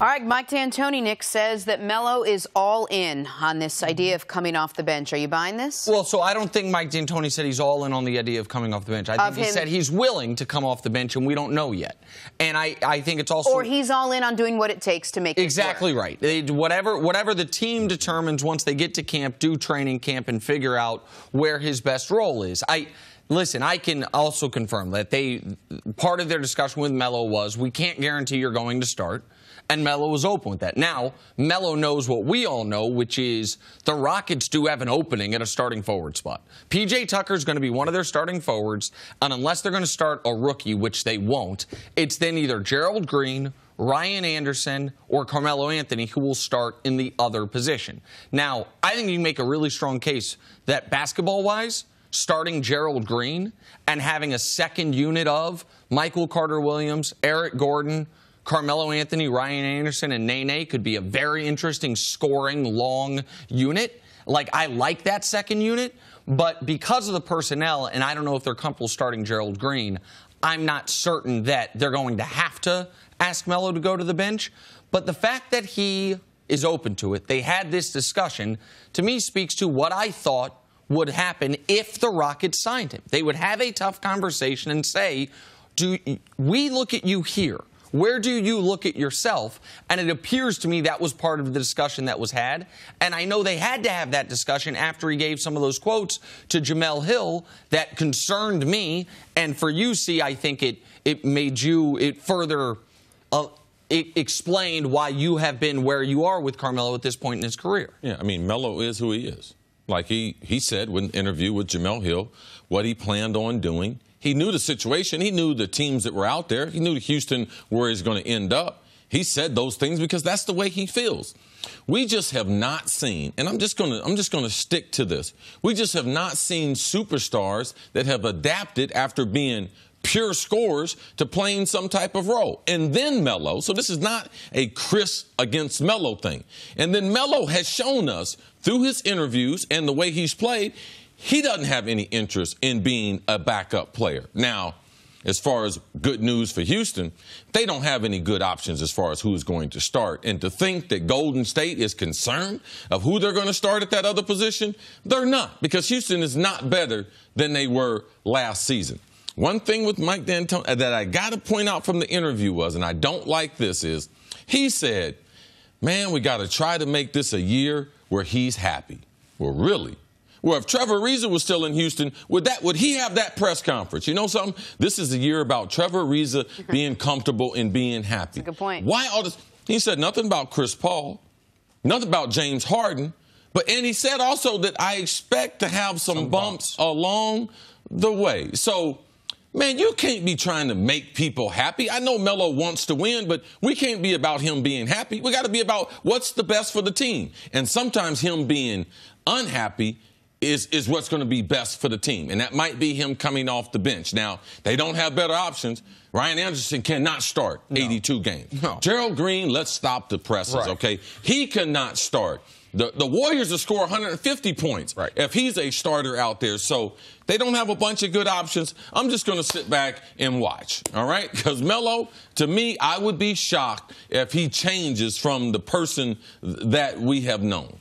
All right, Mike D'Antoni, Nick, says that Melo is all in on this idea of coming off the bench. Are you buying this? Well, so I don't think Mike D'Antoni said he's all in on the idea of coming off the bench. I think he said he's willing to come off the bench, and we don't know yet. And I think it's also... Or he's all in on doing what it takes to make it exactly work. Right. Whatever the team determines once they get to camp, do training camp, and figure out where his best role is. Listen, I can also confirm that part of their discussion with Melo was, we can't guarantee you're going to start. And Melo was open with that. Now, Melo knows what we all know, which is the Rockets do have an opening at a starting forward spot. P.J. Tucker's going to be one of their starting forwards, and unless they're going to start a rookie, which they won't, it's then either Gerald Green, Ryan Anderson, or Carmelo Anthony who will start in the other position. Now, I think you can make a really strong case that basketball-wise, starting Gerald Green and having a second unit of Michael Carter-Williams, Eric Gordon, Carmelo Anthony, Ryan Anderson, and Nene could be a very interesting scoring long unit. I like that second unit, but because of the personnel, and I don't know if they're comfortable starting Gerald Green, I'm not certain that they're going to have to ask Melo to go to the bench. But the fact that he is open to it, they had this discussion, to me speaks to what I thought would happen if the Rockets signed him. They would have a tough conversation and say, do we look at you here? Where do you look at yourself? And it appears to me that was part of the discussion that was had. And I know they had to have that discussion after he gave some of those quotes to Jamel Hill that concerned me. And for you, see, I think it made you, it further it explained why you have been where you are with Carmelo at this point in his career. Yeah, I mean, Melo is who he is. Like he said in an interview with Jamel Hill, what he planned on doing. He knew the situation. He knew the teams that were out there. He knew Houston where he's going to end up. He said those things because that's the way he feels. We just have not seen, and I'm just going to stick to this. We just have not seen superstars that have adapted after being pure scorers to playing some type of role. And then Melo, so this is not a Chris against Melo thing. And then Melo has shown us through his interviews and the way he's played, he doesn't have any interest in being a backup player. Now, as far as good news for Houston, they don't have any good options as far as who's going to start. And to think that Golden State is concerned of who they're going to start at that other position, they're not, because Houston is not better than they were last season. One thing with Mike D'Antoni that I got to point out from the interview was, and I don't like this, is he said, man, we got to try to make this a year where he's happy. Well, really? Well, if Trevor Ariza was still in Houston, would he have that press conference? You know something? This is a year about Trevor Ariza being comfortable and being happy. That's a good point. Why all this? He said nothing about Chris Paul, nothing about James Harden, and he said also that I expect to have some bumps along the way. So, man, you can't be trying to make people happy. I know Melo wants to win, but we can't be about him being happy. We got to be about what's the best for the team. And sometimes him being unhappy is what's going to be best for the team. And that might be him coming off the bench. Now, they don't have better options. Ryan Anderson cannot start 82 games. No. Gerald Green, let's stop the presses, okay? He cannot start. The Warriors will score 150 points if he's a starter out there. So they don't have a bunch of good options. I'm just going to sit back and watch, all right? Because Melo, to me, I would be shocked if he changes from the person that we have known.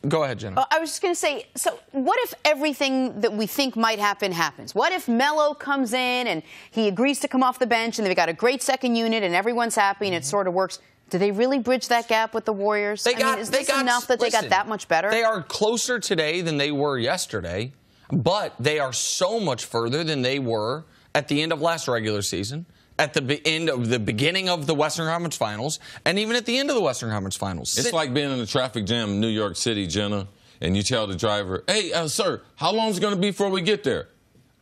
Go ahead, Jenna. I was just going to say, so what if everything that we think might happen happens? What if Melo comes in and he agrees to come off the bench and they've got a great second unit and everyone's happy and it sort of works? Do they really bridge that gap with the Warriors? Is this enough that they got that much better? They are closer today than they were yesterday, but they are so much further than they were at the end of last regular season, at the end of the beginning of the Western Conference Finals, and even at the end of the Western Conference Finals. It's like being in a traffic jam in New York City, Jenna, and you tell the driver, hey, sir, how long is it going to be before we get there?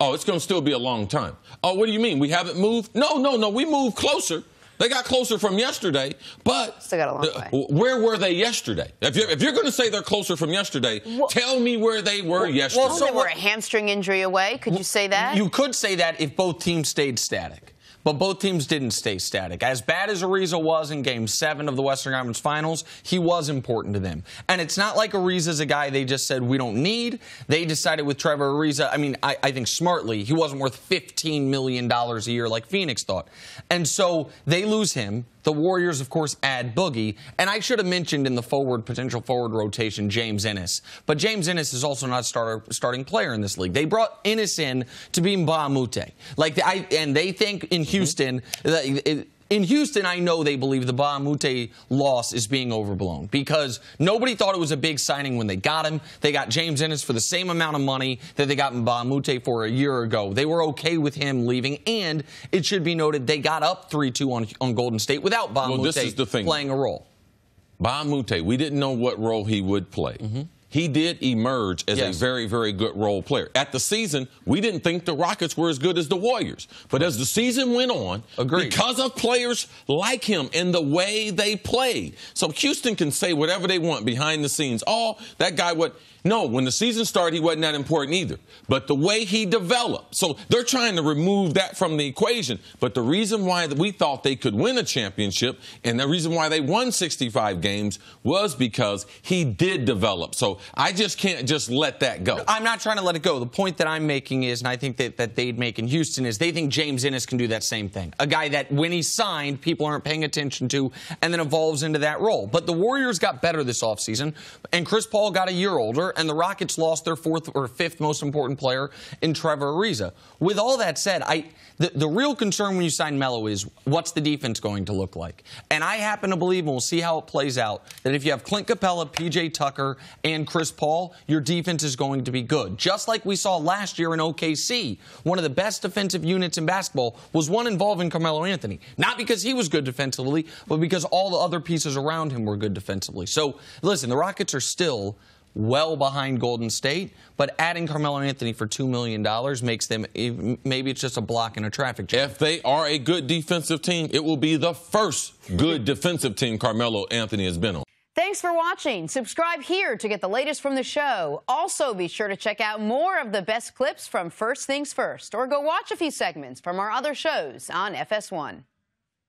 Oh, it's going to still be a long time. Oh, what do you mean? We haven't moved? No, we moved closer. They got closer from yesterday, but still got a long way. Where were they yesterday? If you're going to say they're closer from yesterday, tell me where they were yesterday. Well, they were a hamstring injury away. Could you say that? You could say that if both teams stayed static. But both teams didn't stay static. As bad as Ariza was in Game 7 of the Western Conference Finals, he was important to them. And it's not like Ariza's a guy they just said we don't need. They decided with Trevor Ariza, I mean, I think smartly, he wasn't worth $15 million a year like Phoenix thought. And so they lose him. The Warriors, of course, add Boogie. And I should have mentioned in the potential forward rotation, James Ennis. But James Ennis is also not a starting player in this league. They brought Ennis in to be Mbah a Moute. And they think in Houston, I know they believe the Mbah a Moute loss is being overblown because nobody thought it was a big signing when they got him. They got James Ennis for the same amount of money that they got Mbah a Moute for a year ago. They were okay with him leaving, and it should be noted they got up 3-2 on Golden State without Mbah a Moute playing a role. Mbah a Moute, we didn't know what role he would play. He did emerge as a very, very good role player. At the season, we didn't think the Rockets were as good as the Warriors. But as the season went on, because of players like him and the way they played. So Houston can say whatever they want behind the scenes. Oh, that guy would. No, when the season started, he wasn't that important either. But the way he developed. So they're trying to remove that from the equation. But the reason why we thought they could win a championship and the reason why they won 65 games was because he did develop. So I just can't just let that go. I'm not trying to let it go. The point that I'm making is, and I think that they'd make in Houston, is they think James Ennis can do that same thing. A guy that when he's signed, people aren't paying attention to and then evolves into that role. But the Warriors got better this offseason, and Chris Paul got a year older, and the Rockets lost their fourth or fifth most important player in Trevor Ariza. With all that said, the real concern when you sign Melo is what's the defense going to look like? And I happen to believe, and we'll see how it plays out, that if you have Clint Capella, P.J. Tucker, and Chris Paul, your defense is going to be good. Just like we saw last year in OKC, one of the best defensive units in basketball was one involving Carmelo Anthony. Not because he was good defensively, but because all the other pieces around him were good defensively. So, listen, the Rockets are still well behind Golden State, but adding Carmelo Anthony for $2 million makes them, maybe it's just a block in a traffic jam. If they are a good defensive team, it will be the first good defensive team Carmelo Anthony has been on. Thanks for watching. Subscribe here to get the latest from the show. Also, be sure to check out more of the best clips from First Things First, or go watch a few segments from our other shows on FS1.